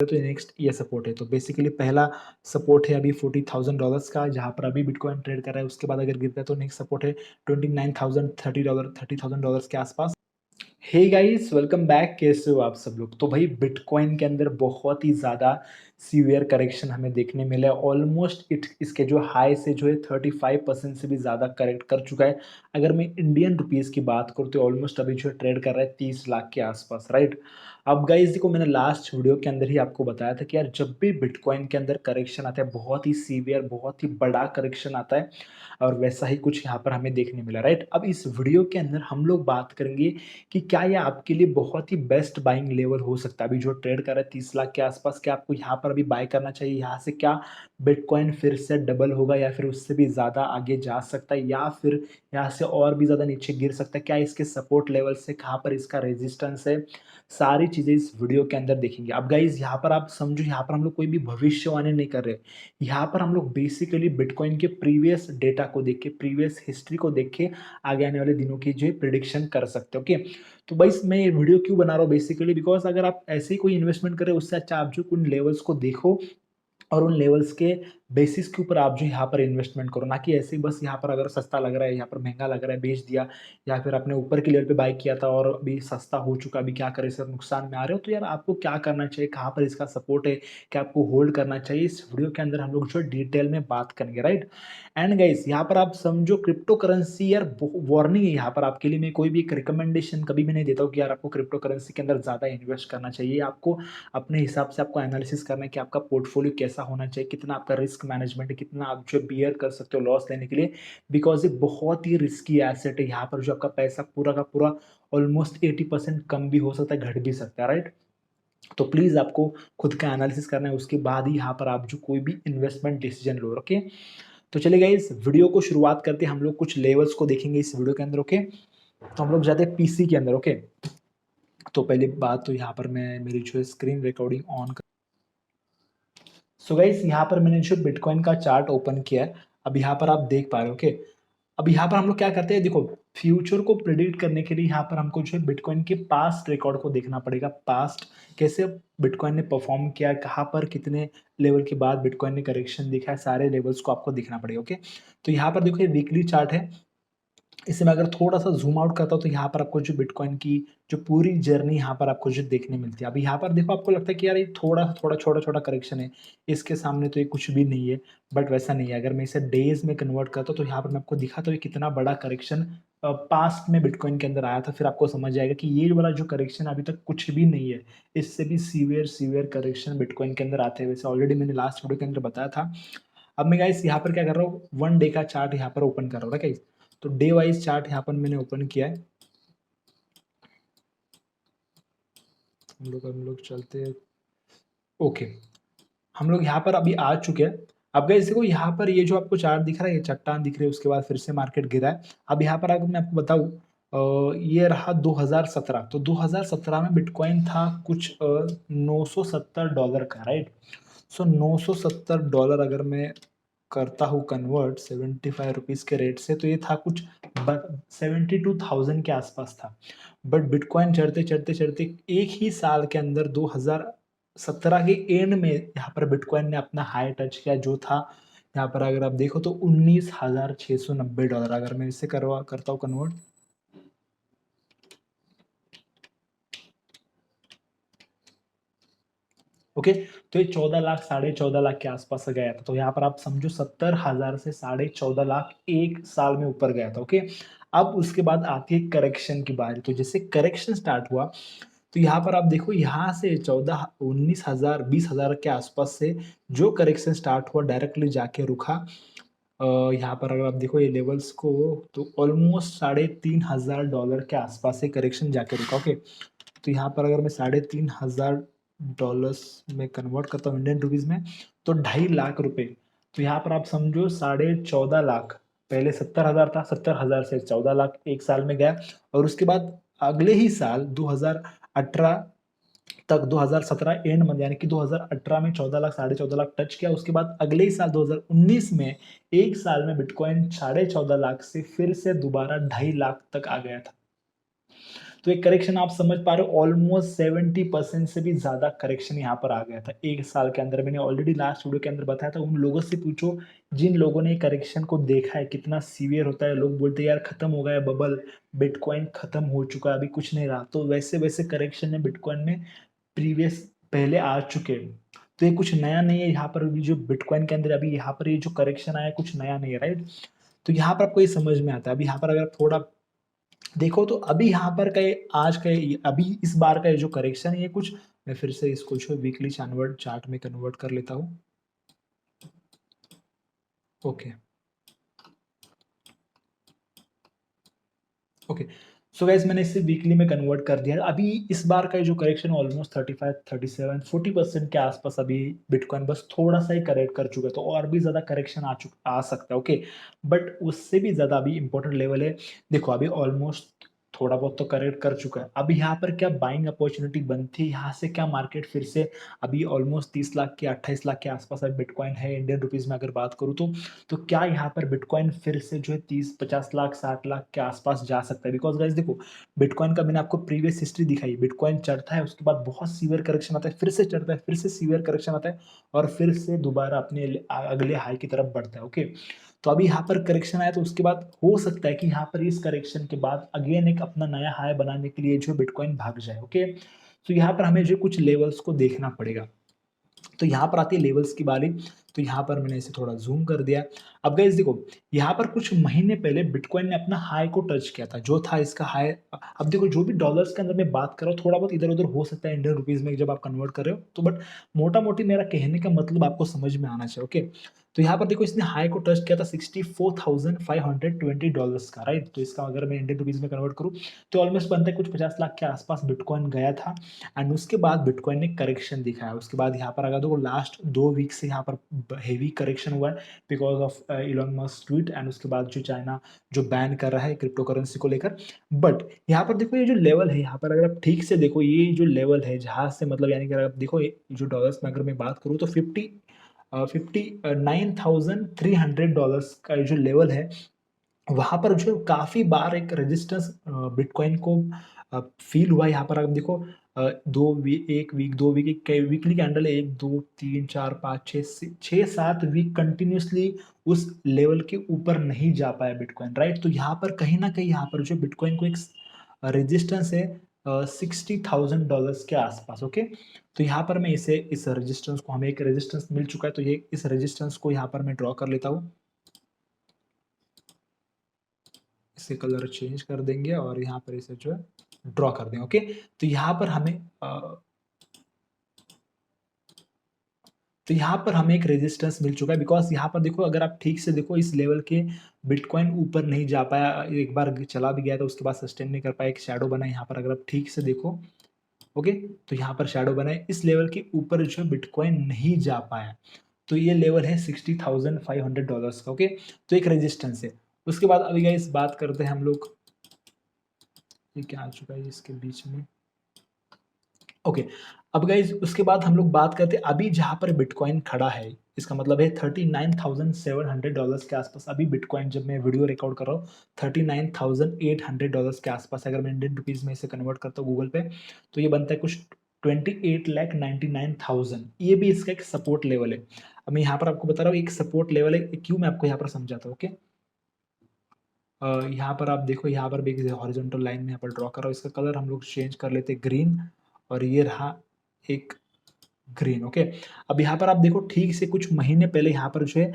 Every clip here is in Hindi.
तो नेक्स्ट ये सपोर्ट है। तो बेसिकली पहला सपोर्ट है अभी $40,000 का, जहाँ पर अभी बिटकॉइन ट्रेड कर रहा है। उसके बाद अगर गिरता है तो नेक्स्ट सपोर्ट है $29,030 के आसपास। Hey guys, welcome back. कैसे हो आप सब लोग? तो भाई बिटकॉइन के अंदर बहुत ही ज़्यादा सीवियर करेक्शन हमें देखने मिला है। ऑलमोस्ट इसके जो हाई से जो है 35% से भी ज़्यादा करेक्ट कर चुका है। अगर मैं इंडियन रुपीज़ की बात करूँ तो ऑलमोस्ट अभी जो है ट्रेड कर रहा है 30 लाख के आसपास, राइट। अब गाइस देखो, मैंने लास्ट वीडियो के अंदर ही आपको बताया था कि यार जब भी बिटकॉइन के अंदर करेक्शन आता है, बहुत ही सीवियर, बहुत ही बड़ा करेक्शन आता है, और वैसा ही कुछ यहाँ पर हमें देखने मिला, राइट। अब इस वीडियो के अंदर हम लोग बात करेंगे कि क्या ये आपके लिए बहुत ही बेस्ट बाइंग लेवल हो सकता है। अभी जो ट्रेड कर रहा है 30 लाख के आसपास, क्या आपको यहाँ पर अभी बाय करना चाहिए? यहाँ से क्या बिटकॉइन फिर से डबल होगा या फिर उससे भी ज़्यादा आगे जा सकता है, या फिर यहाँ से और भी ज़्यादा नीचे गिर सकता है? क्या इसके सपोर्ट लेवल से कहाँ पर इसका रेजिस्टेंस है? सारी चीज़ें इस वीडियो के अंदर देखेंगे। अब गाइज यहाँ पर आप समझो, यहाँ पर हम लोग कोई भी भविष्यवाणी नहीं कर रहे। यहाँ पर हम लोग बेसिकली बिटकॉइन के प्रीवियस डेटा को देख के, प्रीवियस हिस्ट्री को देख के आगे आने वाले दिनों की जो है प्रिडिक्शन कर सकते हो। ओके, तो भाई मैं ये वीडियो क्यों बना रहा हूँ? बेसिकली बिकॉज अगर आप ऐसे ही कोई इन्वेस्टमेंट करें, उससे अच्छा आप जो उन लेवल्स को देखो और उन लेवल्स के बेसिस के ऊपर आप जो यहाँ पर इन्वेस्टमेंट करो, ना कि ऐसे ही बस यहाँ पर अगर सस्ता लग रहा है, यहाँ पर महंगा लग रहा है, बेच दिया, या फिर आपने ऊपर के लेवल पे बाय किया था और अभी सस्ता हो चुका, अभी क्या करें सर, नुकसान में आ रहे हो। तो यार आपको क्या करना चाहिए, कहाँ पर इसका सपोर्ट है, क्या आपको होल्ड करना चाहिए, इस वीडियो के अंदर हम लोग जो डिटेल में बात करेंगे, राइट। एंड गाइस यहाँ पर आप समझो, क्रिप्टो करेंसी यार वार्निंग है यहाँ पर आपके लिए। मैं कोई भी एक रिकमेंडेशन कभी भी नहीं देता हूँ कि यार आपको क्रिप्टो करेंसी के अंदर ज़्यादा इन्वेस्ट करना चाहिए। आपको अपने हिसाब से आपको एनालिसिस करना है कि आपका पोर्टफोलियो कैसा होना चाहिए, कितना आपका रिस्क मैनेजमेंट है, कितना आप जो बियर कर सकते हो लॉस लेने के लिए, बिकॉज ये बहुत ही रिस्की एसेट है। यहाँ पर जो आपका पैसा पूरा का पूरा ऑलमोस्ट 80% कम भी हो सकता है, घट भी सकता है, राइट। तो प्लीज आपको खुद का एनालिसिस करना है, उसके बाद ही यहाँ पर आप जो कोई भी इन्वेस्टमेंट डिसीजन लो। ओके, तो चलिए गाइस, वीडियो को शुरुआत करते हैं। हम लोग कुछ लेवल्स को देखेंगे इस वीडियो के अंदर। ओके, तो हम लोग जाते हैं पीसी के अंदर। ओके, तो पहली बात तो यहाँ पर मैं मेरी जो स्क्रीन रिकॉर्डिंग ऑन कर। सो गाइस यहाँ पर मैंने जो बिटकॉइन का चार्ट ओपन किया है, अब यहाँ पर आप देख पा रहे हो। ओके, अब यहाँ पर हम लोग क्या करते हैं, देखो फ्यूचर को प्रिडिक्ट करने के लिए यहाँ पर हमको जो है बिटकॉइन के पास्ट रिकॉर्ड को देखना पड़ेगा। पास्ट कैसे बिटकॉइन ने परफॉर्म किया, कहाँ पर कितने लेवल के बाद बिटकॉइन ने करेक्शन दिखा है, सारे लेवल्स को आपको देखना पड़ेगा। ओके, तो यहाँ पर देखो ये वीकली चार्ट है। इससे मैं अगर थोड़ा सा जूम आउट करता हूँ तो यहाँ पर आपको जो बिटकॉइन की जो पूरी जर्नी यहाँ पर आपको जो देखने मिलती है। अभी यहाँ पर देखो, आपको लगता है कि यार ये थोड़ा थोड़ा छोटा छोटा करेक्शन है, इसके सामने तो ये कुछ भी नहीं है, बट वैसा नहीं है। अगर मैं इसे डेज में कन्वर्ट करता हूँ तो यहाँ पर मैं आपको दिखाता हूँ ये कितना बड़ा करेक्शन पास्ट में बिटकॉइन के अंदर आया था। फिर आपको समझ जाएगा कि ये वाला जो करेक्शन अभी तक कुछ भी नहीं है, इससे भी सीवियर सीवियर करेक्शन बिटकॉइन के अंदर आते हैं। वैसे ऑलरेडी मैंने लास्ट वीडियो के अंदर बताया था। अब मैं गाइस यहाँ पर क्या कर रहा हूँ, 1 डे का चार्ट यहाँ पर ओपन कर रहा हूँ। गाइस तो डे वाइज चार्ट यहाँ पर मैंने ओपन किया है। हम लोग चलते हैं। ओके, हम लोग यहाँ पर अभी आ चुके हैं। अब गाइस देखो, यहाँ पर ये जो आपको चार्ट दिख रहा है, ये चट्टान दिख रही है, उसके बाद फिर से मार्केट गिरा है। अब यहाँ पर अगर मैं आपको बताऊँ, ये रहा 2017। तो 2017 में बिटकॉइन था कुछ $970 का, राइट। सो $970 अगर मैं करता हूँ कन्वर्ट 75 रुपीज़ के रेट से, तो ये था कुछ 72,000 के आसपास था। बट बिटकॉइन चढ़ते चढ़ते चढ़ते एक ही साल के अंदर 2017 के एंड में यहाँ पर बिटकॉइन ने अपना हाई टच किया, जो था यहाँ पर अगर आप देखो तो $19,690। अगर मैं इसे करता हूँ कन्वर्ट, ओके, तो ये 14 लाख, 14.5 लाख के आसपास गया था। तो यहाँ पर आप समझो 70,000 से 14.5 लाख एक साल में ऊपर गया था। ओके, अब उसके बाद आती है करेक्शन की बारी। तो जैसे करेक्शन स्टार्ट हुआ, तो यहाँ पर आप देखो, यहाँ से 14 19,000 20,000 के आसपास से जो करेक्शन स्टार्ट हुआ डायरेक्टली जाके रुका यहाँ पर अगर आप देखो ये लेवल्स को, तो ऑलमोस्ट $3,500 के आसपास से करेक्शन जाके रुका। ओके, तो यहाँ पर अगर मैं $3,500 में कन्वर्ट करता हूँ इंडियन रुपीज में, तो 2.5 लाख रुपए। तो यहाँ पर आप समझो 14.5 लाख, पहले 70,000 था, 70,000 से 14 लाख एक साल में गया। और उसके बाद अगले ही साल 2018 तक, 2017 एंड में, यानी कि 2018 में 14 लाख, 14.5 लाख टच किया। उसके बाद अगले ही साल 2019 में एक साल में बिटकॉइन 14.5 लाख से फिर से दोबारा 2.5 लाख तक आ गया था। तो एक करेक्शन आप समझ पा रहे हो, ऑलमोस्ट 70% से भी ज्यादा करेक्शन यहाँ पर आ गया था एक साल के अंदर। मैंने ऑलरेडी लास्ट वीडियो के अंदर बताया था, उन लोगों से पूछो जिन लोगों ने करेक्शन को देखा है कितना सीवियर होता है। लोग बोलते हैं यार खत्म हो गया बबल, बिटकॉइन खत्म हो चुका है, अभी कुछ नहीं रहा। तो वैसे वैसे करेक्शन है बिटकॉइन में प्रीवियस पहले आ चुके हैं। तो ये कुछ नया नहीं है। यहाँ पर भी जो बिटकॉइन के अंदर अभी यहाँ पर ये जो करेक्शन आया कुछ नया नहीं है, राइट। तो यहाँ पर आपको ये समझ में आता है। अभी यहाँ पर अगर आप थोड़ा देखो तो अभी यहाँ पर का आज का अभी इस बार का ये जो करेक्शन है ये कुछ, मैं फिर से इसको जो वीकली चार्ट में कन्वर्ट कर लेता हूँ। ओके ओके, सो गाइस मैंने इसे वीकली में कन्वर्ट कर दिया। अभी इस बार का जो करेक्शन ऑलमोस्ट 35 37 40% के आसपास अभी बिटकॉइन बस थोड़ा सा ही करेक्ट कर चुका है। तो और भी ज्यादा करेक्शन आ सकता है, ओके। बट उससे भी ज्यादा अभी इंपॉर्टेंट लेवल है। देखो अभी ऑलमोस्ट थोड़ा बहुत तो करेक्ट कर चुका है। अभी यहाँ पर क्या बाइंग अपॉर्चुनिटी बनती है, यहाँ से क्या मार्केट फिर से अभी ऑलमोस्ट 30 लाख के 28 लाख के आसपास अभी बिटकॉइन है इंडियन रुपीज में अगर बात करूँ तो क्या यहाँ पर बिटकॉइन फिर से जो है 30 50 लाख 60 लाख के आसपास जा सकता है। बिकॉज गाइस देखो बिटकॉइन का मैंने आपको प्रीवियस हिस्ट्री दिखाई, बिटकॉइन चढ़ता है उसके बाद बहुत सीवियर करेक्शन आता है, फिर से चढ़ता है, फिर से सीवियर करेक्शन आता है और फिर से दोबारा अपने अगले हाई की तरफ बढ़ता है, ओके। तो अभी यहाँ पर करेक्शन आया तो उसके बाद हो सकता है कि यहाँ पर इस करेक्शन के बाद अगेन एक अपना नया हाई बनाने के लिए जो बिटकॉइन भाग जाए, ओके। तो यहाँ पर हमें जो कुछ लेवल्स को देखना पड़ेगा। तो यहाँ पर आती है लेवल्स की बारी। तो यहाँ पर मैंने इसे थोड़ा जूम कर दिया। अब गाइस देखो यहाँ पर कुछ महीने पहले बिटकॉइन ने अपना हाई को टच किया था, जो था इसका हाई। अब देखो जो भी डॉलर्स के अंदर मैं बात कर रहा हूँ थोड़ा बहुत इधर उधर हो सकता है इंडियन रुपीज में जब आप कन्वर्ट कर रहे हो तो, बट मोटा मोटी मेरा कहने का मतलब आपको समझ में आना चाहिए, ओके। तो यहाँ पर देखो इसने हाई को टच किया था $64,520 का, राइट। तो इसका अगर मैं इंडियन रुपीज में कन्वर्ट करूँ तो ऑलमोस्ट बनता है कुछ 50 लाख के आसपास बिटकॉइन गया था। एंड उसके बाद बिटकॉइन ने करेक्शन दिखाया। उसके बाद यहाँ पर अगर तो लास्ट 2 वीक से यहाँ पर हेवी करेक्शन हुआ है because of Elon Musk tweet and उसके बाद जो चाइना जो बैन कर रहा है क्रिप्टो करेंसी को लेकर। बट यहाँ पर देखो ये जो लेवल है यहाँ पर अगर आप ठीक से देखो ये जो लेवल है जहाँ से मतलब यानी कि अगर आप देखो जो डॉलर्स में अगर मैं बात करूँ तो 59,300 का जो लेवल है वहां पर जो काफी बार एक रेजिस्टेंस बिटकॉइन को फील हुआ। यहाँ पर आप देखो एक वीक 2 वीक एक वीकली कैंडल है, 1 2 3 4 5 6 7 वीक कंटिन्यूसली उस लेवल के ऊपर नहीं जा पाया बिटकॉइन, राइट। तो यहाँ पर कहीं ना कहीं यहाँ पर जो बिटकॉइन को एक रेजिस्टेंस है $60,000 के आसपास, ओके। तो यहाँ पर मैं इसे इस रेजिस्टेंस को हमें एक रेजिस्टेंस मिल चुका है तो ये इस रेजिस्टेंस को यहाँ पर मैं ड्रॉ कर लेता हूँ। इसे कलर चेंज कर देंगे और यहाँ पर इसे जो है ड्रॉ कर देंगे, ओके। तो यहाँ पर हमें तो यहाँ पर हमें एक रेजिस्टेंस मिल चुका है बिकॉज यहाँ पर देखो अगर आप ठीक से देखो इस लेवल के बिटकॉइन ऊपर नहीं जा पाया, एक बार चला भी गया था उसके बाद सस्टेन नहीं कर पाया, एक शैडो बना यहाँ पर अगर आप ठीक से देखो, ओके। तो यहाँ पर शैडो बना है, इस लेवल के ऊपर जो बिटकॉइन नहीं जा पाया। तो ये लेवल है $60,500 का, ओके। तो एक रेजिस्टेंस है। उसके बाद अभी गाइस बात करते हैं हम लोग, ये क्या आ चुका है इसके बीच में, ओके। अब गाइज उसके बाद हम लोग बात करते हैं अभी जहां पर बिटकॉइन खड़ा है, इसका मतलब है $39,700 के आसपास अभी बिटकॉइन, जब मैं वीडियो रिकॉर्ड कर रहा हूँ $39,800 के आसपास। अगर मैं इंडियन रुपीज में इसे कन्वर्ट करता हूँ गूगल पे तो ये बनता है कुछ 28,99,000। ये भी इसका एक सपोर्ट लेवल है। अब मैं यहाँ पर आपको बता रहा हूँ एक सपोर्ट लेवल है क्यों, मैं आपको यहाँ पर समझाता हूँ, ओके। यहाँ पर आप देखो यहाँ पर भी एक हॉरिजॉन्टल लाइन में यहाँ पर ड्रॉ कर रहा हूँ, इसका कलर हम लोग चेंज कर लेते हैं ग्रीन, और ये रहा एक ग्रीन, ओके। अब यहाँ पर आप देखो ठीक से कुछ महीने पहले यहाँ पर जो है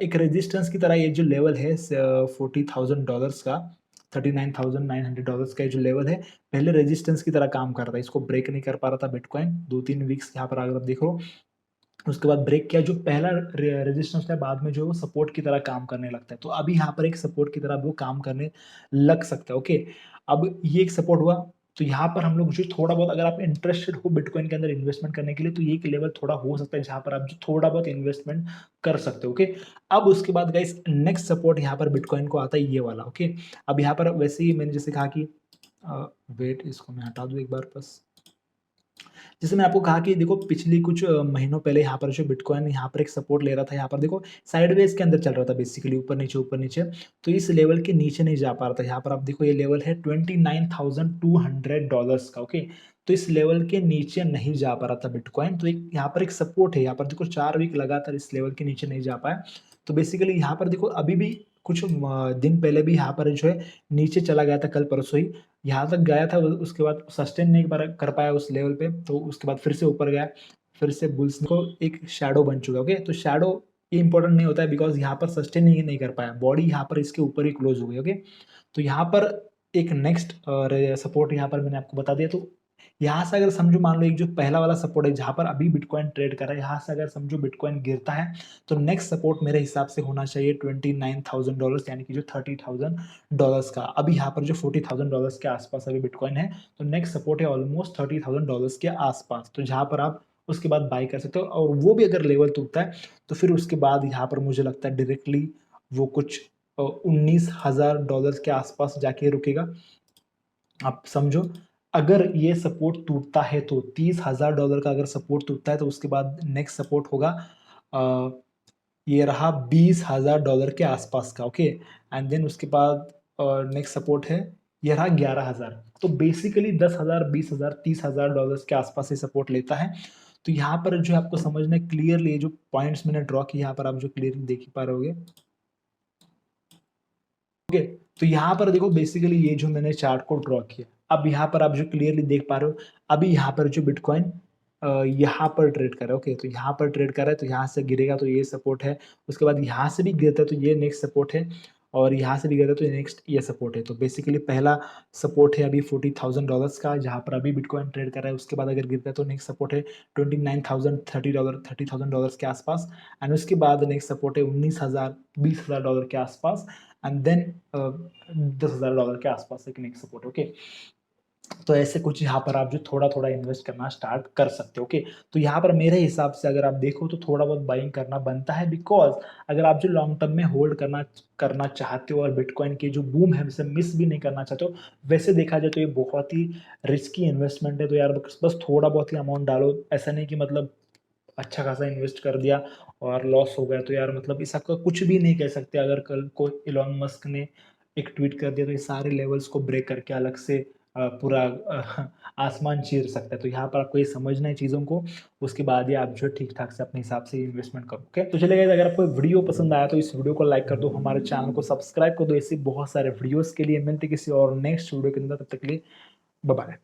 एक रेजिस्टेंस की तरह ये जो लेवल है $40,000 का, $39,900 का ये जो लेवल है पहले रेजिस्टेंस की तरह काम कर रहा था, इसको ब्रेक नहीं कर पा रहा था बिटकॉइन 2-3 वीक्स यहाँ पर अगर आप देखो। उसके बाद ब्रेक किया, जो पहला रेजिस्टेंस था बाद में जो है वो सपोर्ट की तरह काम करने लगता है। तो अभी यहाँ पर एक सपोर्ट की तरह वो काम करने लग सकता है, ओके। अब ये एक सपोर्ट हुआ तो यहाँ पर हम लोग जो थोड़ा बहुत अगर आप इंटरेस्टेड हो बिटकॉइन के अंदर इन्वेस्टमेंट करने के लिए तो ये एक लेवल थोड़ा हो सकता है जहाँ पर आप जो थोड़ा बहुत इन्वेस्टमेंट कर सकते हो, ओके। अब उसके बाद गाइस नेक्स्ट सपोर्ट यहाँ पर बिटकॉइन को आता है ये वाला, ओके। अब यहाँ पर वैसे ही मैंने जैसे कहा कि वेट इसको मैं हटा दूं एक बार बस। जैसे मैंने आपको कहा कि देखो पिछली कुछ महीनों पहले यहाँ पर जो बिटकॉइन यहाँ पर एक सपोर्ट ले रहा था, यहाँ पर देखो साइडवेज के अंदर चल रहा था बेसिकली, ऊपर नीचे। तो इस लेवल के नीचे नहीं जा पा रहा था। यहाँ पर आप देखो ये लेवल है $29,200 का, ओके। तो इस लेवल के नीचे नहीं जा पा रहा था बिटकॉइन। तो एक यहाँ पर एक सपोर्ट है, यहाँ पर देखो 4 वीक लगातार इस लेवल के नीचे नहीं जा पाया। तो बेसिकली यहाँ पर देखो अभी भी कुछ दिन पहले भी यहाँ पर जो है नीचे चला गया था, कल परसों ही यहाँ तक गया था, उसके बाद सस्टेन नहीं कर पाया उस लेवल पे, तो उसके बाद फिर से ऊपर गया, फिर से बुल्स को एक शैडो बन चुका, ओके। तो शैडो ये इंपॉर्टेंट नहीं होता है, बिकॉज यहाँ पर सस्टेन नहीं कर पाया, बॉडी यहाँ पर इसके ऊपर ही क्लोज हो गई, ओके। तो यहाँ पर एक नेक्स्ट सपोर्ट यहाँ पर मैंने आपको बता दिया। तो यहाँ से अगर समझो, मान लो एक जो पहला वाला सपोर्ट है जहाँ पर अभी बिटकॉइन ट्रेड कर रहा है, यहाँ से अगर समझो बिटकॉइन गिरता है, तो नेक्स्ट सपोर्ट मेरे हिसाब से होना चाहिए $29,000, यानी कि जो $30,000 का। अभी यहाँ पर जो $40,000 के आसपास अभी बिटकॉइन है, तो नेक्स्ट सपोर्ट है ऑलमोस्ट $30,000 के आसपास, तो जहाँ पर आप उसके बाद बाई कर सकते हो। और वो भी अगर लेवल टूटता है तो फिर उसके बाद यहाँ पर मुझे लगता है डायरेक्टली वो कुछ $19,000 के आसपास जाके रुकेगा। आप समझो, अगर ये सपोर्ट टूटता है तो $30,000 का अगर सपोर्ट टूटता है, तो उसके बाद नेक्स्ट सपोर्ट होगा ये रहा $20,000 के आसपास का, ओके। एंड देन उसके बाद नेक्स्ट सपोर्ट है ये रहा 11,000। तो बेसिकली 10,000, 20,000, $30,000 के आसपास ये सपोर्ट लेता है। तो यहाँ पर जो आपको समझना है क्लियरली, ये जो पॉइंट्स मैंने ड्रॉ किए यहाँ पर आप जो क्लियरली देख ही पा रहे होगे, ओके। तो यहाँ पर देखो बेसिकली ये जो मैंने चार्ट को ड्रॉ किया, अब यहाँ पर आप जो क्लियरली देख पा रहे हो, अभी यहाँ पर जो बिटकॉइन यहाँ पर ट्रेड कर रहा है, ओके। तो यहाँ पर ट्रेड कर रहा है, तो यहाँ से गिरेगा तो ये सपोर्ट है, उसके बाद यहाँ से भी गिरता है तो ये नेक्स्ट सपोर्ट है, और यहाँ से भी गिरता है तो ये नेक्स्ट ये सपोर्ट है। तो बेसिकली पहला सपोर्ट है अभी $40,000 का, जहाँ पर अभी बिटकॉइन ट्रेड कर रहा है। उसके बाद अगर गिरता है तो नेक्स्ट सपोर्ट है $29,030 के आसपास, एंड उसके बाद नेक्स्ट सपोर्ट है 19,000, $20,000 के आसपास, एंड देन $10,000 के आसपास एक नेक्स्ट सपोर्ट, ओके। तो ऐसे कुछ यहाँ पर आप जो थोड़ा थोड़ा इन्वेस्ट करना स्टार्ट कर सकते हो, ओके। तो यहाँ पर मेरे हिसाब से अगर आप देखो तो थोड़ा बहुत बाइंग करना बनता है, बिकॉज अगर आप जो लॉन्ग टर्म में होल्ड करना करना चाहते हो और बिटकॉइन की जो बूम है उसे मिस भी नहीं करना चाहते हो, वैसे देखा जाए तो ये बहुत ही रिस्की इन्वेस्टमेंट है। तो यार बस थोड़ा बहुत ही अमाउंट डालो, ऐसा नहीं कि मतलब अच्छा खासा इन्वेस्ट कर दिया और लॉस हो गया, तो यार मतलब इसका कुछ भी नहीं कह सकते। अगर कल को इलॉन मस्क ने एक ट्वीट कर दिया तो ये सारे लेवल्स को ब्रेक करके अलग से पूरा आसमान चीर सकता है। तो यहाँ पर आपको ये समझना है चीज़ों को, उसके बाद ही आप जो ठीक ठाक से अपने हिसाब से इन्वेस्टमेंट करो, ओके। तो चलिए गाइस, अगर आपको वीडियो पसंद आया तो इस वीडियो को लाइक कर दो, हमारे चैनल को सब्सक्राइब कर दो। ऐसे बहुत सारे वीडियोस के लिए मिलते किसी और नेक्स्ट वीडियो के अंदर, तब तक के लिए बाय बाय।